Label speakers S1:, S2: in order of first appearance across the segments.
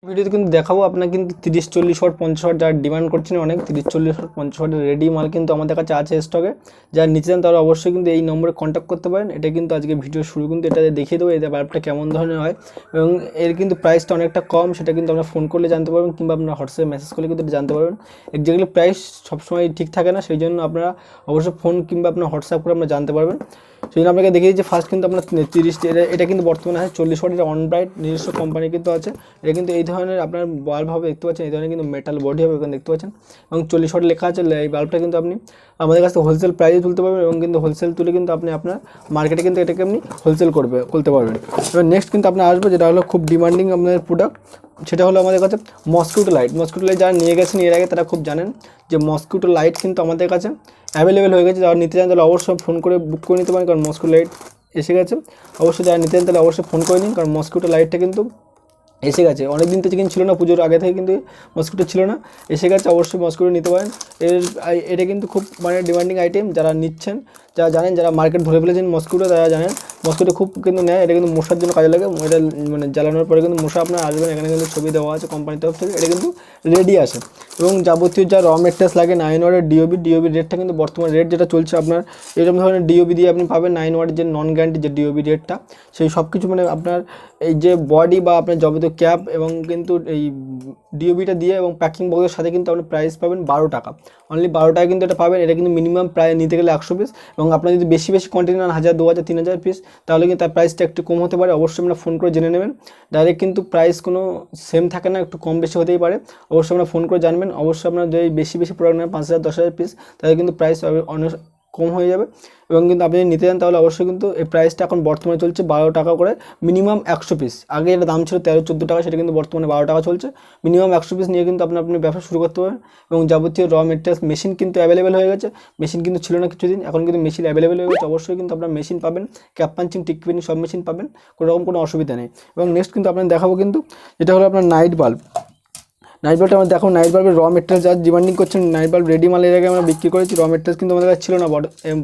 S1: ভিডিওতে কিন্তু দেখাবো আপনার কিন্তু 30-40 ওয়াট 50 ওয়াট যারা ডিমান্ড করছেন অনেক 30-40 ওয়াট 50 ওয়াটের রেডি মাল কিন্তু আমাদের কাছে আছে স্টকে। যারা নিতে চান তারা অবশ্যই কিন্তু এই নম্বরে কন্ট্যাক্ট করতে পারেন। এটা কিন্তু আজকে ভিডিও শুরু কিন্তু এটা দেখিয়ে দেবো এই বাল্বটা কেমন ধরনের হয় এবং এর কিন্তু প্রাইসটা অনেকটা কম, সেটা কিন্তু আপনারা ফোন করলে জানতে পারবেন কিংবা আপনারা হোয়াটসঅ্যাপে মেসেজ করলে কিন্তু জানতে পারবেন। এক্স্যাক্টলি প্রাইস সবসময় ঠিক থাকে না, সেই জন্য আপনারা অবশ্যই ফোন কিংবা আপনার হোয়াটসঅ্যাপ করে আপনারা জানতে পারবেন। সেই জন্য আপনাকে দেখিয়ে দিচ্ছি ফার্স্ট কিন্তু আপনার 30 এটা কিন্তু বর্তমানে আছে 40 ওয়াট, এটা অন ব্রাইট নিজস্ব কোম্পানি কিন্তু আছে। এটা কিন্তু এই ধরনের আপনার বাল্ব হবে দেখতে পাচ্ছেন, এই ধরনের কিন্তু মেটাল বডি হবে এখানে দেখতে পাচ্ছেন এবং 40 ওয়াট লেখা আছে। এই বাল্বটা কিন্তু আপনি আমাদের কাছে হোলসেল প্রাইসে তুলতে পারবেন এবং কিন্তু হোলসেল তুলে কিন্তু আপনি আপনার মার্কেটে কিন্তু এটাকে আপনি হোলসেল করতে পারবেন। এবার নেক্সট কিন্তু আপনার আসবে যেটা হলো খুব ডিমান্ডিং আপনার প্রোডাক্ট, সেটা হলো আমাদের কাছে মসকিউটো লাইট। মসকিউটো লাইট যারা নিয়ে গেছেন এর আগে তারা খুব জানেন যে মসকিউটো লাইট কিন্তু আমাদের কাছে অ্যাভেলেবেল হয়ে গেছে। যারা নিতে চান তাহলে অবশ্যই ফোন করে বুক করে নিতে পারেন, কারণ মসকিউটো লাইট এসে গেছে। অবশ্যই যারা নিতে চান তাহলে অবশ্যই ফোন করে নিন, কারণ মসকিউটো লাইটটা কিন্তু এসে গেছে। অনেক দিন থেকে কিন্তু ছিল না, পুজোর আগে থেকে কিন্তু মসকিউটো ছিল না, এসে গেছে। অবশ্যই মসকিউটো নিতে পারেন। এটা কিন্তু খুব মানে ডিমান্ডিং আইটেম। যারা নিচ্ছেন যারা জানেন, যারা মার্কেট ধরে ফেলেছেন মসকিউটো তারা জানেন মসকিউটো খুব কিন্তু নেয়। এটা কিন্তু মশার জন্য কাজে লাগে। এটা মানে জ্বালানোর পরে কিন্তু মশা আপনার আসবেন। এখানে কিন্তু ছবি দেওয়া আছে কোম্পানির তরফ থেকে। এটা কিন্তু রেডি আছে এবং যাবতীয় যা র মেটেরিয়ালস লাগে 9 ওয়াটের ডিওবি রেটটা কিন্তু বর্তমান রেট যেটা চলছে আপনার এরকম ধরনের ডিওবি দিয়ে আপনি পাবেন 9 ওয়াটের যে নন গ্যারান্টি যে ডিওবি রেটটা, সেই সব কিছু মানে আপনার এই যে বডি বা আপনার যাবতীয় ক্যাপ এবং কিন্তু এই ডিওবিটা দিয়ে এবং প্যাকিং বক্সের সাথে কিন্তু আপনি প্রাইস পাবেন 12 টাকা, অনলি 12 টাকা কিন্তু এটা পাবেন। এটা কিন্তু মিনিমাম প্রায় নিতে গেলে 100 পিস এবং আপনার যদি বেশি কোয়ান্টিটি নেন 1000, 2000, 3000 পিস তাহলে কিন্তু তার প্রাইসটা একটু কম হতে পারে। অবশ্যই আপনারা ফোন করে জেনে নেবেন। ডাইরেক্ট কিন্তু প্রাইস কোনো সেম থাকে না, একটু কম বেশি হতেই পারে। অবশ্যই আপনারা ফোন করে জানবেন। অবশ্যই আপনারা যদি বেশি প্রোডাক্ট নেন 5000, 10,000 পিস তাহলে কিন্তু প্রাইস অনেক কম হয়ে যাবে এবং কিন্তু আপনি নিতে চান তাহলে অবশ্যই কিন্তু এই প্রাইসটা এখন বর্তমানে চলছে 12 টাকা করে মিনিমাম 100 পিস। আগে এটা দাম ছিল 13-14 টাকা, সেটা কিন্তু বর্তমানে 12 টাকা চলছে। মিনিমাম 100 পিস নিয়ে কিন্তু আপনি ব্যবসা শুরু করতে পারেন এবং যাবতীয় র মেটেরিয়ালস মেশিন কিন্তু অ্যাভেলেবেল হয়ে গেছে। মেশিন কিন্তু ছিল না কিছুদিন, এখন কিন্তু মেশিন অ্যাভেলেবেল হয়ে গেছে। অবশ্যই কিন্তু আপনার মেশিন পাবেন, ক্যাপ পাঞ্চিং, টিক পিনিং সব মেশিন পাবেন, কোনো অসুবিধা নেই। এবং নেক্সট কিন্তু আপনার দেখাবো কিন্তু যেটা হলো আপনার নাইট বাল্ব। নাইট বাল্বটা আমরা দেখো, নাইট বাল্বের র মেটেরিয়াল যারা ডিমান্ডিং করছেন নাইট বাল্ব রেডি মালের আগে আমরা বিক্রি করেছি। র মেটেরিয়ালস কিন্তু আমাদের কাছে ছিল না,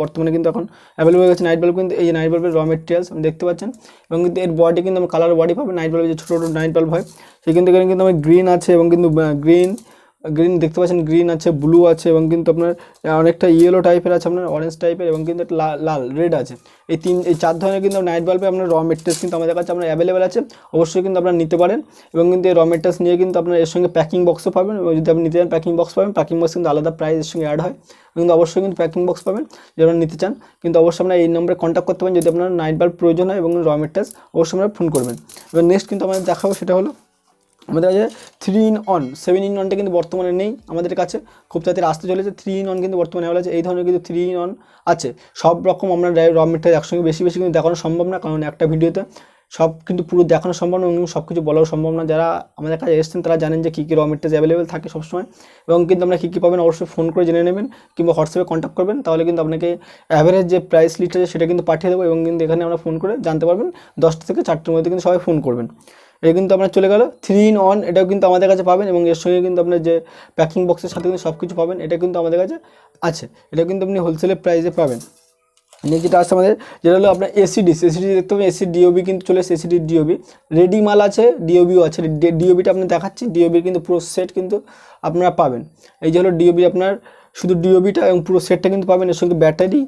S1: বর্তমানে কিন্তু এখন অ্যাভেলেবল হয়ে গেছে নাইট বাল্ব। কিন্তু এই নাইট বাল্বের র মেটেরিয়ালস আপনি দেখতে পাচ্ছেন এবং কিন্তু এর বডি কিন্তু আমরা কালার বডি পাবেন। নাইট বাল্বের যে ছোটো নাইট বাল্ব হয় সেই কিন্তু এখানে কিন্তু আমার গ্রিন আছে এবং কিন্তু গ্রিন দেখতে পাচ্ছেন, গ্রিন আছে, ব্লু আছে এবং কিন্তু আপনার অনেকটা ইয়েলো টাইপের আছে, আপনার অরেঞ্জ টাইপের এবং কিন্তু লাল রেড আছে। এই 4 ধরনের কিন্তু নাইট বাল্বে আপনার র মেটেরিয়ালস কিন্তু আমাদের কাছে আপনার অ্যাভেলেবেল আছে। অবশ্যই কিন্তু আপনারা নিতে পারেন এবং কিন্তু এই র মেটেরিয়ালস নিয়ে কিন্তু আপনার এর সঙ্গে প্যাকিং বক্সও পাবেন এবং যদি আপনি নিতে চান প্যাকিং বক্স পাবেন। প্যাকিং বক্স কিন্তু আলাদা প্রাইস এর সঙ্গে অ্যাড হয় কিন্তু অবশ্যই কিন্তু প্যাকিং বক্স পাবেন যারা নিতে চান। কিন্তু অবশ্যই আপনারা এই নম্বরে কন্ট্যাক্ট করতে পারেন যদি আপনার নাইট বাল্ব প্রয়োজন হয় এবং র মেটেরিয়ালস অবশ্যই আপনারা ফোন করবেন। এবার নেক্সট কিন্তু আমাদের দেখাবো সেটা হলো আমাদের কাছে 3-in-1 7-in-1টা কিন্তু বর্তমানে নেই আমাদের কাছে, খুব তাড়াতাড়ি আসতে চলেছে। 3-in-1 কিন্তু বর্তমানে অ্যাভেলেবল আছে। এই ধরনের কিন্তু 3-in-1 আছে। সব রকম আমরা র মেটেরিয়াল একসঙ্গে বেশি কিন্তু দেখানো সম্ভব না, কারণ একটা ভিডিওতে সব কিন্তু পুরো দেখানো সম্ভব না এবং সব কিছু বলাও সম্ভব না। যারা আমাদের কাছে এসেছেন তারা জানেন যে কী র মেটেরিয়াল অ্যাভেলেবেল থাকে সবসময় এবং কিন্তু আমরা কী পাবেন অবশ্যই ফোন করে জেনে নেবেন কিংবা হোয়াটসঅ্যাপে কন্ট্যাক্ট করবেন, তাহলে কিন্তু আপনাকে অ্যাভারেজ যে প্রাইস লিস্ট আছে সেটা কিন্তু পাঠিয়ে দেবো এবং কিন্তু এখানে আমরা ফোন করে জানতে পারবেন। 10টা থেকে 4টের মধ্যে কিন্তু সবাই ফোন করবেন। এটা কিন্তু আপনার চলে গেল 3-in-1, এটাও কিন্তু আমাদের কাছে পাবেন এবং এর সঙ্গে কিন্তু আপনার যে প্যাকিং বক্সের সাথে কিন্তু সব কিছু পাবেন। এটা কিন্তু আমাদের কাছে আছে, এটা কিন্তু আপনি হোলসেলের প্রাইসে পাবেন। নেক্সট যেটা আছে আমাদের যেটা হলো আপনার এসিডি দেখতে পাবেন। এসি ডিওবি কিন্তু চলে এসে এসিডি ডিওবি রেডি মাল আছে, ডিওবিও আছে। ডিওবিটা আপনি দেখাচ্ছি, ডিওবির কিন্তু পুরো সেট কিন্তু আপনারা পাবেন। এই যে হলো ডিওবি, আপনার শুধু ডিওবিটা এবং পুরো সেটটা কিন্তু পাবেন। এর সঙ্গে ব্যাটারি,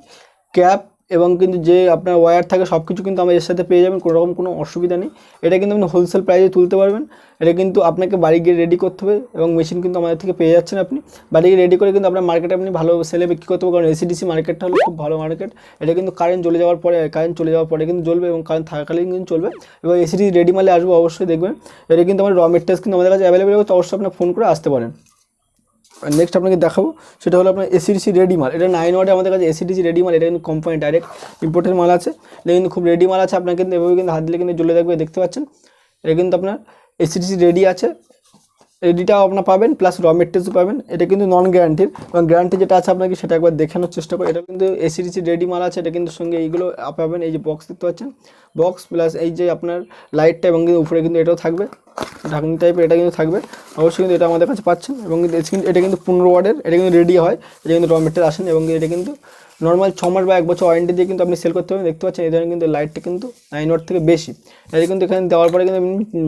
S1: ক্যাপ এবং কিন্তু যে আপনার ওয়্যার থাকে সব কিছু কিন্তু আমরা এর সাথে পেয়ে যাবেন, কোনো অসুবিধা নেই। এটা কিন্তু আপনি হোলসেল প্রাইসে তুলতে পারবেন। এটা কিন্তু আপনাকে বাড়ি গিয়ে রেডি করতে হবে এবং মেশিন কিন্তু আমাদের থেকে পেয়ে যাচ্ছেন আপনি। বাড়ি গিয়ে রেডি করে কিন্তু আপনার মার্কেটে আপনি ভালো সেলে বিক্রি করতে হবে, কারণ এসিডিসি মার্কেটটা হলো খুব ভালো মার্কেট। এটা কিন্তু কারেন্ট চলে যাওয়ার পরে কিন্তু জ্বলবে এবং কারেন্ট থাকাকালীন কিন্তু চলবে এবং এসিডি রেডি মালে আসবে অবশ্যই দেখবেন। এটা কিন্তু আমার র মেটেরিয়ালস কিন্তু আমাদের কাছে অ্যাভেলেবেল হবে, তো অবশ্যই আপনার ফোন করে আসতে পারেন। নেক্সট আপনাকে দেখাবো সেটা হলো আপনার এসিডিসি রেডি মাল। এটা 9 ওয়াটে আমাদের কাছে এসিডিসি রেডি মাল। এটা কিন্তু কোম্পানি ডাইরেক্ট ইম্পোর্টের মাল আছে, এটা কিন্তু খুব রেডি মাল আছে। আপনার কিন্তু এভাবে কিন্তু হাত দিলে কিন্তু জ্বলে থাকবে, দেখতে পাচ্ছেন। এটা কিন্তু আপনার এসিডিসি রেডি আছে, রেডিটাও আপনার পাবেন প্লাস র মেটেরিয়ালসও পাবেন। এটা কিন্তু নন গ্যারান্টির এবং গ্যারান্টি যেটা আছে আপনাকে সেটা একবার দেখানোর চেষ্টা করি। এটা কিন্তু এসিডিসি রেডি মাল আছে। এটা কিন্তু সঙ্গে এইগুলো পাবেন, এই যে বক্স দেখতে পাচ্ছেন, বক্স প্লাস এই যে আপনার লাইটটা এবং উপরে কিন্তু এটাও থাকবে ঢাকনি টাইপের, এটা কিন্তু থাকবে। অবশ্যই কিন্তু এটা আমাদের কাছে পাচ্ছেন। এবং এটা কিন্তু 15 ওয়াটের, এটা কিন্তু রেডি হয়, এটা কিন্তু র মেটেরিয়াল আসেন এবং এটা কিন্তু নর্মাল 6 মাস বা 1 বছর ওয়ারেন্টি দিয়ে কিন্তু আপনি সেল করতে পারবেন। দেখতে পাচ্ছেন এই ধরনের কিন্তু লাইটটা কিন্তু 9 ওয়াট থেকে বেশি, এটা কিন্তু এখানে দেওয়ার পরে কিন্তু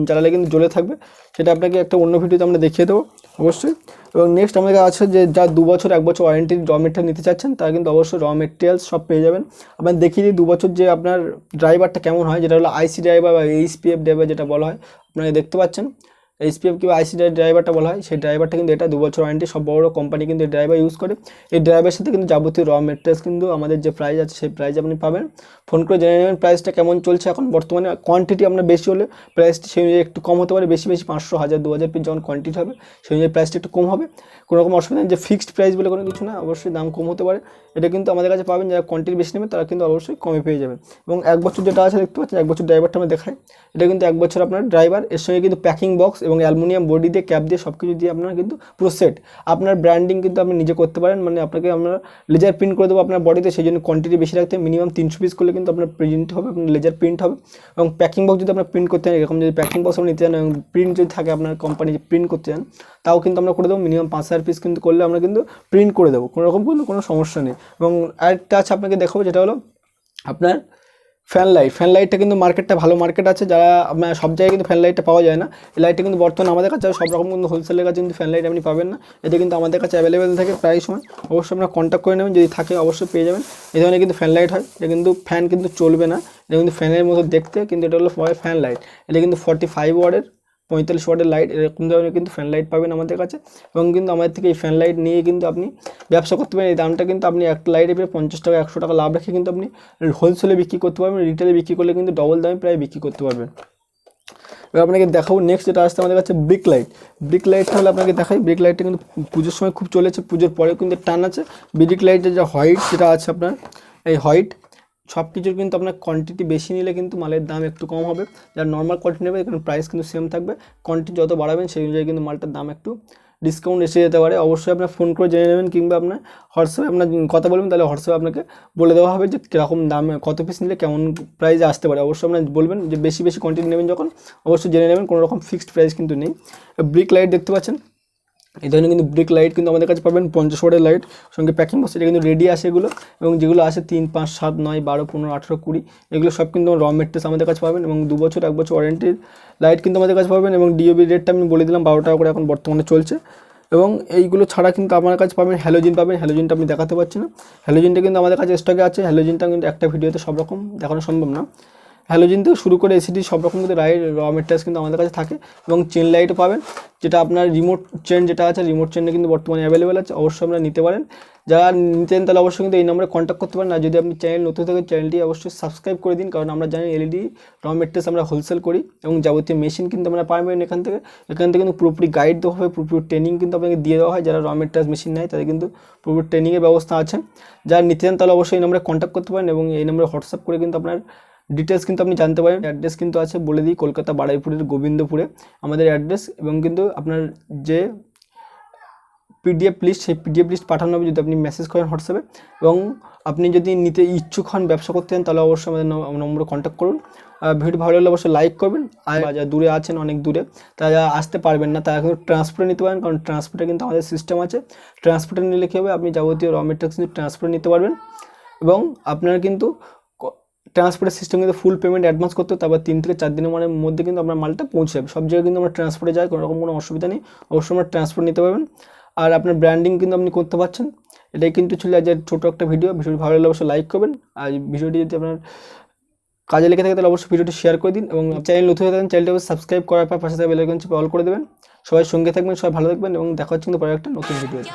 S1: জ্বালালে কিন্তু জ্বলে থাকবে, সেটা আপনাকে একটা অন্য ভিডিওতে আমরা দেখিয়ে দেবো অবশ্যই। এবং নেক্সট আমাদের আছে যে যা 2 বছর 1 বছর ওয়ারেন্টির র মেটেরিয়াল নিতে চাচ্ছেন তারা কিন্তু অবশ্যই র মেটেরিয়ালস সব পেয়ে যাবেন। আপনার দেখিয়ে দিই 2 বছর যে আপনার ড্রাইভারটা কেমন হয়, যেটা হলো আইসি ড্রাইভার বা এইচপিএফ ড্রাইভার যেটা বলা হয়, আপনারা দেখতে পাচ্ছেন এইচপিএফ কিংবা আইসি ড্রাইভারটা বলা হয়, সেই ড্রাইভারটা কিন্তু এটা 2 বছর ওয়ারেন্টি, সব বড় কোম্পানি কিন্তু এই ড্রাইভার ইউজ করে। এই ড্রাইভারের সাথে কিন্তু যাবতীয় র মেটেরিয়ালস কিন্তু আমাদের যে প্রাইস আছে সেই প্রাইস আপনি পাবেন। ফোন করে জেনে নেবেন প্রাইসটা কেমন চলছে এখন বর্তমানে। কোয়ান্টিটি আপনার বেশি হলে প্রাইসটি সেই অনুযায়ী একটু কম হতে পারে, বেশি 500, 1000, 2000 পিস যখন কোয়ান্টিটি হবে সেই অনুযায়ী প্রাইসটা একটু কম হবে। কোনো রকম অসুবিধা নেই, যে ফিক্সড প্রাইস বলে কোনো কিছু না, অবশ্যই দাম কম হতে পারে। এটা কিন্তু আমাদের কাছে পাবেন, যারা কোয়ান্টিটি বেশি নেবে তারা কিন্তু অবশ্যই কমে পেয়ে যাবেন। এবং 1 বছর যেটা আছে দেখতে পাচ্ছেন, 1 বছর ড্রাইভারটা আমরা দেখাই, এটা কিন্তু 1 বছর আপনার ড্রাইভার, এর সঙ্গে কিন্তু প্যাকিং বক্স এবং অ্যালুমিনিয়াম বডি দিয়ে ক্যাপ দিয়ে সব কিছু দিয়ে আপনার কিন্তু পুরো সেট। আপনার ব্র্যান্ডিং কিন্তু আপনি নিজে করতে পারেন, মানে আপনাকে আমরা লেজার প্রিন্ট করে দেবো আপনার বডিতে, সেই জন্য কোয়ান্টিটি বেশি রাখতে মিনিমাম 300 পিস করলে কিন্তু আপনার প্রিন্ট হবে, আপনার লেজার প্রিন্ট হবে। এবং প্যাকিং বক্স যদি আপনার প্রিন্ট করতে চান, এরকম যদি প্যাকিং বক্স আপনি নিতে চান এবং প্রিন্ট যদি থাকে আপনার কোম্পানি প্রিন্ট করতে চান, তাও কিন্তু আমরা করে দেবো। মিনিমাম 5000 পিস কিন্তু করলে আমরা কিন্তু প্রিন্ট করে দেবো, কোনো রকম কিন্তু কোনো সমস্যা নেই। এবং আরেকটা আছে আপনাকে দেখাবো, যেটা হলো আপনার ফ্যান লাইটটা কিন্তু মার্কেটটা ভালো মার্কেট আছে, যারা আপনার সব জায়গায় কিন্তু ফ্যান লাইটটা পাওয়া যায় না। এই লাইটটা কিন্তু বর্তমানে আমাদের কাছে সব রকম কিন্তু হোলসেলের কাছে কিন্তু ফ্যান লাইট আপনি পাবেন না, এটা কিন্তু আমাদের কাছে অ্যাভেলেবেল থাকে প্রায় সময়। অবশ্যই আপনারা কন্ট্যাক্ট করে নেবেন, যদি থাকে অবশ্যই পেয়ে যাবেন। এই ধরনের কিন্তু ফ্যান লাইট হয়, এটা কিন্তু ফ্যান কিন্তু চলবে না, এটা কিন্তু ফ্যানের মতো দেখতে, কিন্তু এটা হলো ফ্যান লাইট। এটা কিন্তু 45 ওয়াটের 45 ওয়াটের লাইট, এরকম ধরনের কিন্তু ফ্যান লাইট পাবেন আমাদের কাছে। এবং কিন্তু আমাদের থেকে এই ফ্যান লাইট নিয়ে কিন্তু আপনি ব্যবসা করতে পারেন। এই দামটা কিন্তু আপনি একটা লাইটে প্রায় 50 টাকা 100 টাকা লাভ রেখে কিন্তু আপনি হোলসেলে বিক্রি করতে পারবেন, রিটেলে বিক্রি করলে কিন্তু ডবল দামে প্রায় বিক্রি করতে পারবেন। এবার আপনাকে দেখাবো নেক্সট যেটা আসছে আমাদের কাছে ব্রিক লাইটটা হলে আপনাকে দেখাই। ব্রিক লাইটটা কিন্তু পুজোর সময় খুব চলেছে, পুজোর পরেও কিন্তু টান আছে। ব্রিক লাইটের যে হোয়াইট যেটা আছে আপনার, এই হোয়াইট সব কিছুর কিন্তু আপনার কোয়ান্টিটি বেশি নিলে কিন্তু মালের দাম একটু কম হবে, যারা নর্মাল কোয়ান্টিটি নেবে এখানে প্রাইস কিন্তু সেম থাকবে। কোয়ান্টিটি যত বাড়াবেন সেই অনুযায়ী কিন্তু মালটার দাম একটু ডিসকাউন্ট এসে যেতে পারে। অবশ্যই আপনার ফোন করে জেনে নেবেন, কিংবা আপনার হোয়াটসঅ্যাপে আপনার কথা বলবেন, তাহলে হোয়াটসঅ্যাপে আপনাকে বলে দেওয়া হবে যে কীরকম দামে কত পিস নিলে কেমন প্রাইসে আসতে পারে। অবশ্যই আপনার বলবেন যে বেশি কোয়ান্টিটি নেবেন যখন, অবশ্যই জেনে নেবেন, কোনো রকম ফিক্সড প্রাইস কিন্তু নেই। ব্রিক লাইট দেখতে পাচ্ছেন, এই ধরনের কিন্তু ব্রিক লাইট কিন্তু আমাদের কাছে পাবেন 50 ওয়াটের লাইট, সঙ্গে প্যাকিং বক্স, এটা কিন্তু রেডি আসে এগুলো। এবং যেগুলো আসে 3, 5, 7, 9, 12, 15, 18, 20, এগুলো সব কিন্তু র মেটেরিয়ালস আমাদের কাছে পাবেন। এবং 2 বছর 1 বছর ওয়ারেন্টির লাইট কিন্তু আমাদের কাছে পাবেন। এবং ডিওবি রেটটা আমি বলে দিলাম 12 টাকা করে এখন বর্তমানে চলছে। এবং এইগুলো ছাড়া কিন্তু আমার কাছে পাবেন হ্যালোজিন পাবেন, হ্যালোজিনটা আমি দেখাতে পারছি না, হ্যালোজিনটা কিন্তু আমাদের কাছে স্টকে আছে। হ্যালোজিনটা কিন্তু একটা ভিডিওতে সব রকম দেখানো সম্ভব না। হ্যালোজিন থেকে শুরু করে এসিডি সব রকম কিন্তু র মেটেরিয়ালস কিন্তু আমাদের কাছে থাকে। এবং চেন লাইটও পাবেন, যেটা আপনার রিমোট চেন যেটা আছে, রিমোট চেনটা কিন্তু বর্তমানে অ্যাভেলেবেল আছে, অবশ্যই আপনারা নিতে পারেন। যারা নিতেন তাহলে অবশ্যই কিন্তু এই নম্বরে কন্ট্যাক্ট করতে পারেন। আর যদি আপনি চ্যানেল নতুন থাকেন, চ্যানেলটি অবশ্যই সাবস্ক্রাইব করে দিন, কারণ আমরা জানি এলইডি র মেটেরিয়ালস আমরা হোলসেল করি এবং যাবতীয় মেশিন কিন্তু আমরা পাবেন এখান থেকে কিন্তু পুরোপুরি গাইড দেওয়া হবে, পুরোপুরি ট্রেনিং কিন্তু আপনাকে দিয়ে দেওয়া হয়। যারা র মেটেরিয়ালস মেশিন নেয় তাদের কিন্তু পুরোপুরি ট্রেনিংয়ের ব্যবস্থা আছে। যারা নিতে চান তাহলে অবশ্যই এই নম্বরে কন্ট্যাক্ট করতে পারেন এবং এই নম্বরে হোয়াটসঅ্যাপ করে কিন্তু আপনার ডিটেলস কিন্তু আপনি জানতে পারেন। অ্যাড্রেস কিন্তু আছে বলে দিই, কলকাতা বারুইপুরের গোবিন্দপুরে আমাদের অ্যাড্রেস। এবং কিন্তু আপনার যে পিডিএফ লিস্ট, সেই পিডিএফ লিস্ট পাঠানো হবে যদি আপনি মেসেজ করেন হোয়াটসঅ্যাপে। এবং আপনি যদি নিতে ইচ্ছুক হন, ব্যবসা করতে চান, তাহলে অবশ্যই আমাদের নম্বরে কন্ট্যাক্ট করুন। ভিডিও ভালো লাগলে অবশ্যই লাইক করবেন। আর যারা দূরে আছেন, অনেক দূরে, তারা আসতে পারবেন না, তারা কিন্তু ট্রান্সপোর্টে নিতে পারেন, কারণ ট্রান্সপোর্টে কিন্তু আমাদের সিস্টেম আছে। ট্রান্সপোর্টে নিলে কী হবে, আপনি যাবতীয় র মেটেরিয়ালস কিন্তু ট্রান্সপোর্টে নিতে পারবেন। এবং আপনার কিন্তু ট্রান্সপোর্টের সিস্টেম কিন্তু ফুল পেমেন্ট অ্যাডভান্স করতে, তারপর 3 থেকে 4 দিনের মধ্যে কিন্তু আপনার মালটা পৌঁছে যাবে। সব জায়গায় কিন্তু আমরা ট্রান্সপোর্টে যাই, কোনো রকম কোনো অসুবিধা নেই, অবশ্যই আমরা ট্রান্সপোর্ট নিতে পারবেন। আর আপনার ব্র্যান্ডিং কিন্তু আপনি করতে পারছেন। এটাই কিন্তু ছিল আজ ছোটো একটা ভিডিও ভালো লাগলে অবশ্যই লাইক করবেন। আর ভিডিওটি যদি আপনার কাজে লেগে থাকে তাহলে অবশ্যই ভিডিওটি শেয়ার করে দিন। এবং চ্যানেল নতুন হয়ে থাকেন, চ্যানেলটি সাবস্ক্রাইব করার পর পাশে থাকা বেল আইকনটি অল করে দেবেন। সবাই সঙ্গে থাকবেন, সবাই ভালো থাকবেন এবং দেখা হচ্ছে কিন্তু পরে একটা নতুন ভিডিওতে।